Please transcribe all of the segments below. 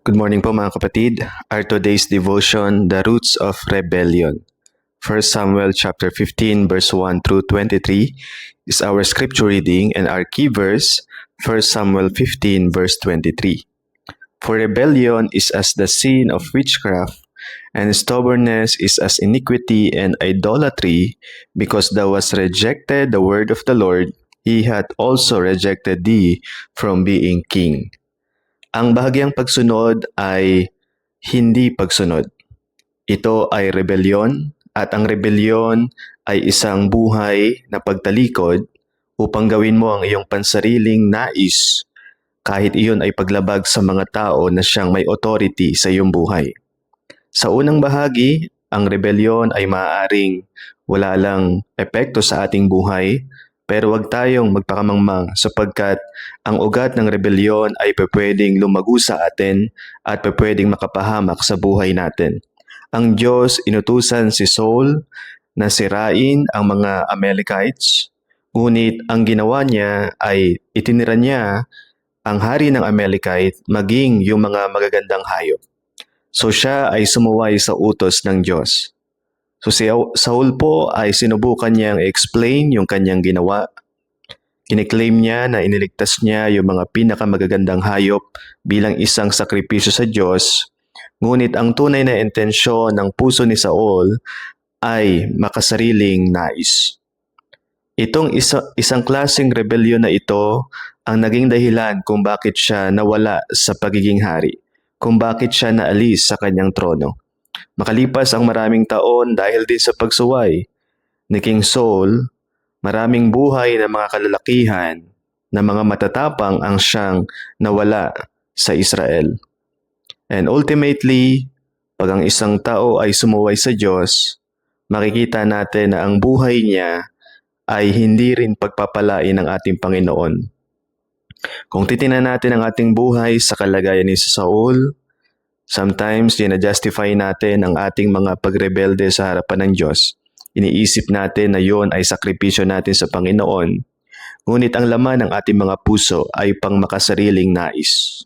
Good morning po mga kapatid. Our today's devotion, The Roots of Rebellion. 1 Samuel chapter 15 verse 1 through 23 is our scripture reading, and our key verse, 1 Samuel 15 verse 23. For rebellion is as the sin of witchcraft, and stubbornness is as iniquity and idolatry, because thou hast rejected the word of the Lord, he hath also rejected thee from being king. Ang bahagyang pagsunod ay hindi pagsunod. Ito ay rebelyon, at ang rebelyon ay isang buhay na pagtalikod upang gawin mo ang iyong pansariling nais, kahit iyon ay paglabag sa mga tao na siyang may authority sa iyong buhay. Sa unang bahagi, ang rebelyon ay maaaring wala lang epekto sa ating buhay, pero huwag tayong magpakamangmang sapagkat ang ugat ng rebelyon ay pwedeng lumago sa atin at pwedeng makapahamak sa buhay natin. Ang Diyos inutusan si Saul na sirain ang mga Amalekites, ngunit ang ginawa niya ay itinira niya ang hari ng Amalekite maging yung mga magagandang hayop. So siya ay sumuway sa utos ng Diyos. So si Saul po ay sinubukan niyang explain yung kanyang ginawa. Kiniklaim niya na iniligtas niya yung mga pinakamagagandang hayop bilang isang sakripisyo sa Diyos. Ngunit ang tunay na intensyon ng puso ni Saul ay makasariling nais. Itong isang klaseng rebelyon na ito ang naging dahilan kung bakit siya nawala sa pagiging hari, kung bakit siya naalis sa kanyang trono. Makalipas ang maraming taon dahil din sa pagsuway ni King Saul, maraming buhay na mga kalalakihan na mga matatapang ang siyang nawala sa Israel. And ultimately, pag ang isang tao ay sumuway sa Diyos, makikita natin na ang buhay niya ay hindi rin pagpapalain ng ating Panginoon. Kung titingnan natin ang ating buhay sa kalagayan ni Saul, sometimes dina-justify natin ang ating mga pagrebelde sa harapan ng Diyos. Iniisip natin na yon ay sakripisyo natin sa Panginoon. Ngunit ang laman ng ating mga puso ay pang makasariling nais.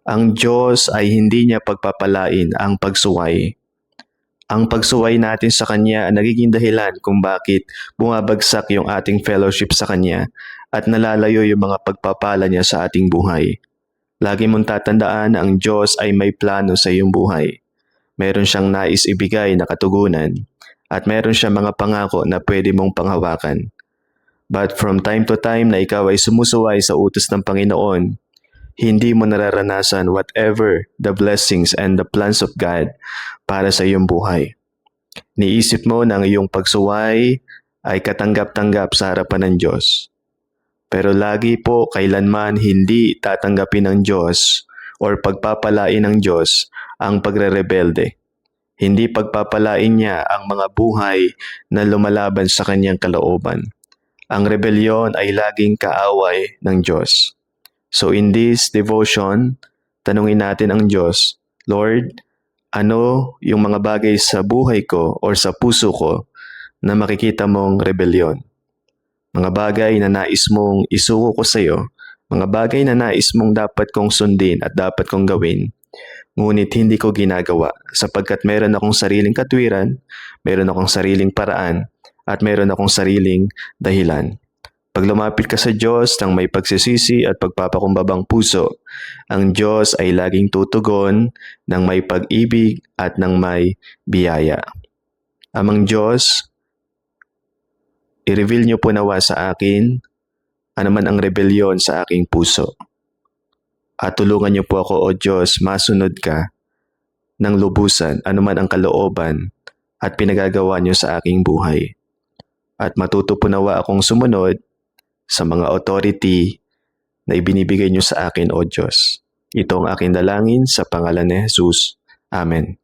Ang Diyos ay hindi niya pagpapalain ang pagsuway. Ang pagsuway natin sa Kanya ang nagiging dahilan kung bakit bumabagsak yung ating fellowship sa Kanya at nalalayo yung mga pagpapala niya sa ating buhay. Lagi mong tatandaan na ang Diyos ay may plano sa iyong buhay. Meron siyang nais ibigay na katugunan at meron siyang mga pangako na pwede mong panghawakan. But from time to time na ikaw ay sumusuway sa utos ng Panginoon, hindi mo nararanasan whatever the blessings and the plans of God para sa iyong buhay. Niisip mo na ang iyong pagsuway ay katanggap-tanggap sa harapan ng Diyos. Pero lagi po kailanman hindi tatanggapin ng Diyos or pagpapalain ng Diyos ang pagrerebelde. Hindi pagpapalain niya ang mga buhay na lumalaban sa kanyang kalooban. Ang rebelyon ay laging kaaway ng Diyos. So in this devotion, tanungin natin ang Diyos, Lord, ano yung mga bagay sa buhay ko or sa puso ko na makikita mong rebelyon? Mga bagay na nais mong isuko ko sa iyo, mga bagay na nais mong dapat kong sundin at dapat kong gawin, ngunit hindi ko ginagawa sapagkat meron akong sariling katwiran, meron akong sariling paraan, at meron akong sariling dahilan. Pag lumapit ka sa Diyos ng may pagsisisi at pagpapakumbabang puso, ang Diyos ay laging tutugon ng may pag-ibig at ng may biyaya. Amang Diyos, i-reveal niyo po nawa sa akin ano man ang rebelyon sa aking puso. At tulungan niyo po ako, O Diyos, masunod ka ng lubusan anuman ang kalooban at pinagagawa niyo sa aking buhay. At matuto po nawa akong sumunod sa mga authority na ibinibigay niyo sa akin, O Diyos. Ito ang aking dalangin sa pangalan ni Jesus. Amen.